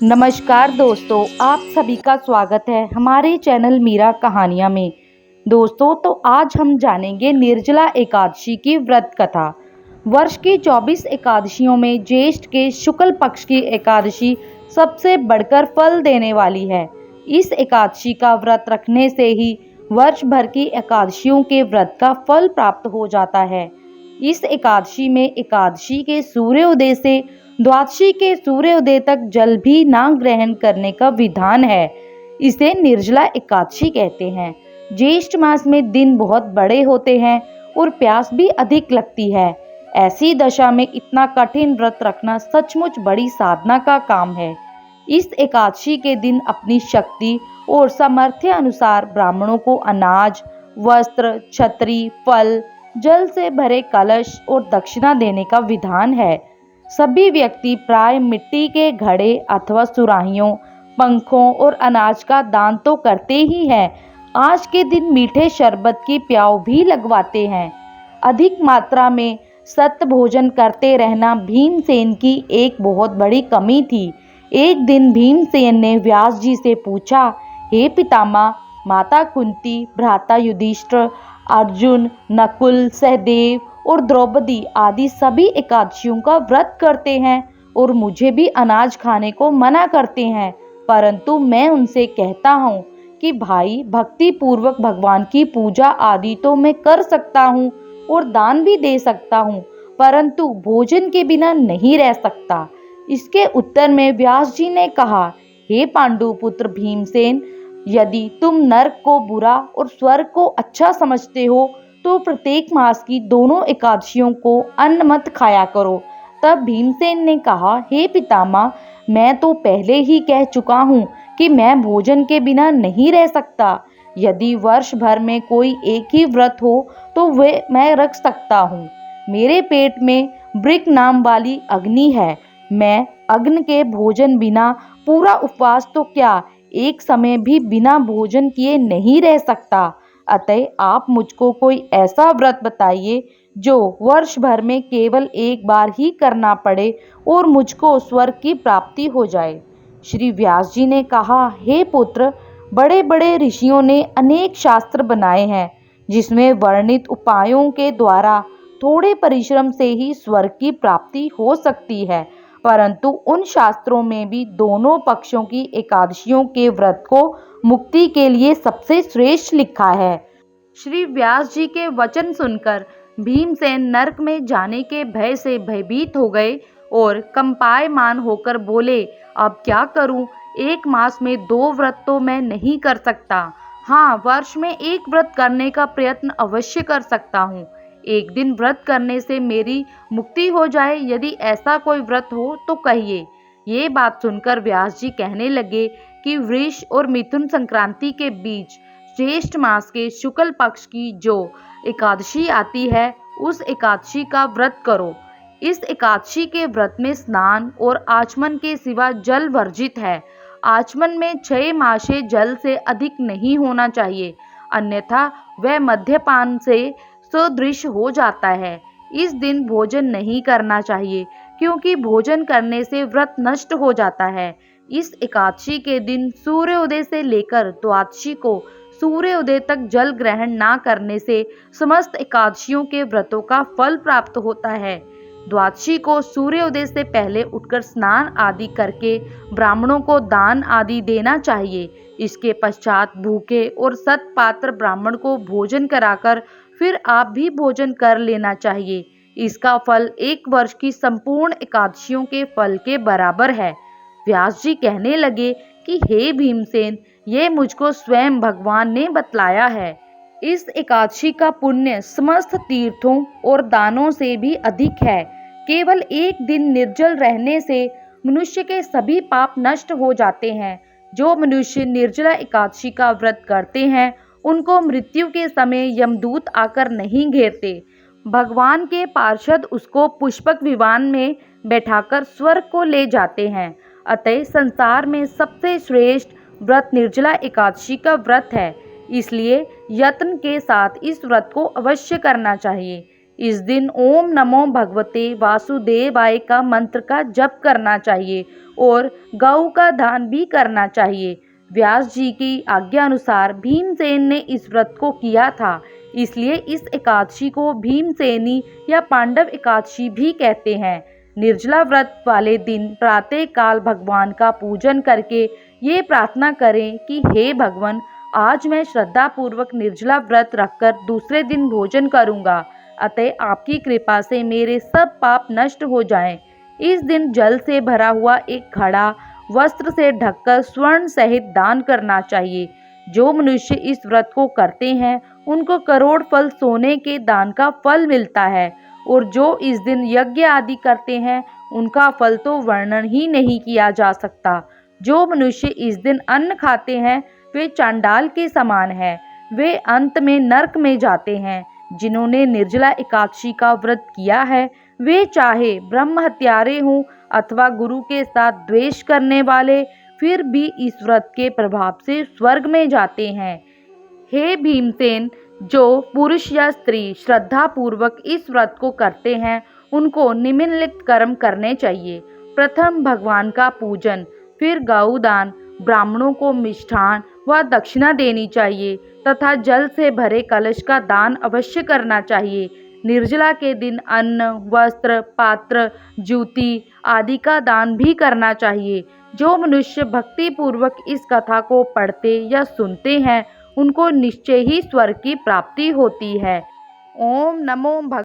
नमस्कार दोस्तों, आप सभी का स्वागत है हमारे चैनल मीरा कहानियाँ में। दोस्तों, तो आज हम जानेंगे निर्जला एकादशी की व्रत कथा। वर्ष की 24 एकादशियों में ज्येष्ठ के शुक्ल पक्ष की एकादशी सबसे बढ़कर फल देने वाली है। इस एकादशी का व्रत रखने से ही वर्ष भर की एकादशियों के व्रत का फल प्राप्त हो जाता है। इस एकादशी में एकादशी के सूर्योदय से द्वादशी के सूर्योदय तक जल भी ना ग्रहण करने का विधान है। इसे निर्जला एकादशी कहते हैं। ज्येष्ठ मास में दिन बहुत बड़े होते हैं और प्यास भी अधिक लगती है। ऐसी दशा में इतना कठिन व्रत रखना सचमुच बड़ी साधना का काम है। इस एकादशी के दिन अपनी शक्ति और सामर्थ्य अनुसार ब्राह्मणों को अनाज, वस्त्र, छतरी, फल, जल से भरे कलश और दक्षिणा देने का विधान है। सभी व्यक्ति प्राय मिट्टी के घड़े अथवा सुराहियों, पंखों और अनाज का दान तो करते ही हैं, आज के दिन मीठे शरबत की प्याव भी लगवाते हैं। अधिक मात्रा में सत्य भोजन करते रहना भीमसेन की एक बहुत बड़ी कमी थी। एक दिन भीमसेन ने व्यास जी से पूछा, हे पितामह, माता कुंती, भ्राता युधिष्ठिर, अर्जुन, नकुल, सहदेव और द्रौपदी आदि सभी एकादशियों का व्रत करते हैं और मुझे भी अनाज खाने को मना करते हैं, परंतु मैं उनसे कहता हूँ कि भाई, भक्ति पूर्वक भगवान की पूजा आदि तो मैं कर सकता हूँ और दान भी दे सकता हूँ, परंतु भोजन के बिना नहीं रह सकता। इसके उत्तर में व्यास जी ने कहा, हे पांडुपुत्र भीमसेन, यदि तुम नरक को बुरा और स्वर्ग को अच्छा समझते हो तो प्रत्येक मास की दोनों एकादशियों को अन्न मत खाया करो। तब भीमसेन ने कहा, हे पितामह, मैं तो पहले ही कह चुका हूँ कि मैं भोजन के बिना नहीं रह सकता। यदि वर्ष भर में कोई एक ही व्रत हो तो वे मैं रख सकता हूँ। मेरे पेट में ब्रिक नाम वाली अग्नि है। मैं अग्नि के भोजन बिना पूरा उपवास तो क्या, एक समय भी बिना भोजन किए नहीं रह सकता। अतः आप मुझको कोई ऐसा व्रत बताइए जो वर्ष भर में केवल एक बार ही करना पड़े और मुझको स्वर्ग की प्राप्ति हो जाए। श्री व्यास जी ने कहा, हे पुत्र, बड़े बड़े ऋषियों ने अनेक शास्त्र बनाए हैं जिसमें वर्णित उपायों के द्वारा थोड़े परिश्रम से ही स्वर्ग की प्राप्ति हो सकती है, परंतु उन शास्त्रों में भी दोनों पक्षों की एकादशियों के व्रत को मुक्ति के लिए सबसे श्रेष्ठ लिखा है। श्री व्यास जी के वचन सुनकर भीमसेन नरक में जाने के भय से भयभीत हो गए और कंपायमान होकर बोले, अब क्या करूं? एक मास में 2 व्रत तो मैं नहीं कर सकता। हाँ, वर्ष में एक व्रत करने का प्रयत्न अवश्य कर सकता हूँ। एक दिन व्रत करने से मेरी मुक्ति हो जाए, यदि ऐसा कोई व्रत हो तो कहिए। ये बात सुनकर व्यास जी कहने लगे कि वृष और मिथुन संक्रांति के बीच ज्येष्ठ मास के शुक्ल पक्ष की जो एकादशी आती है, उस एकादशी का व्रत करो। इस एकादशी के व्रत में स्नान और आचमन के सिवा जल वर्जित है। आचमन में 6 मासे जल से अधिक नहीं होना चाहिए, अन्यथा वह मद्यपान से सदृश हो जाता है। इस दिन भोजन नहीं करना चाहिए, क्योंकि भोजन करने से व्रत नष्ट हो जाता है। इस एकादशी के दिन सूर्योदय से लेकर द्वादशी को सूर्योदय तक जल ग्रहण ना करने से समस्त एकादशियों के व्रतों का फल प्राप्त होता है। द्वादशी को सूर्योदय से पहले उठकर स्नान आदि करके ब्राह्मणों को दान आदि देना चाहिए। इसके पश्चात भूखे और सत्पात्र ब्राह्मण को भोजन कराकर फिर आप भी भोजन कर लेना चाहिए। इसका फल एक वर्ष की संपूर्ण एकादशियों के फल के बराबर है। व्यास जी कहने लगे कि हे भीमसेन, ये मुझको स्वयं भगवान ने बतलाया है। इस एकादशी का पुण्य समस्त तीर्थों और दानों से भी अधिक है। केवल एक दिन निर्जल रहने से मनुष्य के सभी पाप नष्ट हो जाते हैं। जो मनुष्य निर्जला एकादशी का व्रत करते हैं, उनको मृत्यु के समय यमदूत आकर नहीं घेरते। भगवान के पार्षद उसको पुष्पक विमान में बैठाकर स्वर्ग को ले जाते हैं। अतः संसार में सबसे श्रेष्ठ व्रत निर्जला एकादशी का व्रत है। इसलिए यत्न के साथ इस व्रत को अवश्य करना चाहिए। इस दिन ओम नमो भगवते वासुदेवाय का मंत्र का जप करना चाहिए और गौ का दान भी करना चाहिए। व्यास जी की आज्ञा अनुसार भीमसेन ने इस व्रत को किया था, इसलिए इस एकादशी को भीमसेनी या पांडव एकादशी भी कहते हैं। निर्जला व्रत वाले दिन प्रातः काल भगवान का पूजन करके ये प्रार्थना करें कि हे भगवान, आज मैं श्रद्धा पूर्वक निर्जला व्रत रखकर दूसरे दिन भोजन करूंगा, अतः आपकी कृपा से मेरे सब पाप नष्ट हो जाएं। इस दिन जल से भरा हुआ एक घड़ा वस्त्र से ढककर स्वर्ण सहित दान करना चाहिए। जो मनुष्य इस व्रत को करते हैं उनको करोड़ फल सोने के दान का फल मिलता है, और जो इस दिन यज्ञ आदि करते हैं उनका फल तो वर्णन ही नहीं किया जा सकता। जो मनुष्य इस दिन अन्न खाते हैं वे चांडाल के समान हैं, वे अंत में नरक में जाते हैं। जिन्होंने निर्जला एकादशी का व्रत किया है वे चाहे ब्रह्म हत्यारे हों अथवा गुरु के साथ द्वेष करने वाले, फिर भी इस व्रत के प्रभाव से स्वर्ग में जाते हैं। हे भीमसेन, जो पुरुष या स्त्री श्रद्धा पूर्वक इस व्रत को करते हैं उनको निम्नलिखित कर्म करने चाहिए। प्रथम भगवान का पूजन, फिर गौदान, ब्राह्मणों को मिष्ठान व दक्षिणा देनी चाहिए तथा जल से भरे कलश का दान अवश्य करना चाहिए। निर्जला के दिन अन्न, वस्त्र, पात्र, जूती आदि का दान भी करना चाहिए। जो मनुष्य भक्ति पूर्वक इस कथा को पढ़ते या सुनते हैं उनको निश्चय ही स्वर्ग की प्राप्ति होती है। ओम नमो भगवते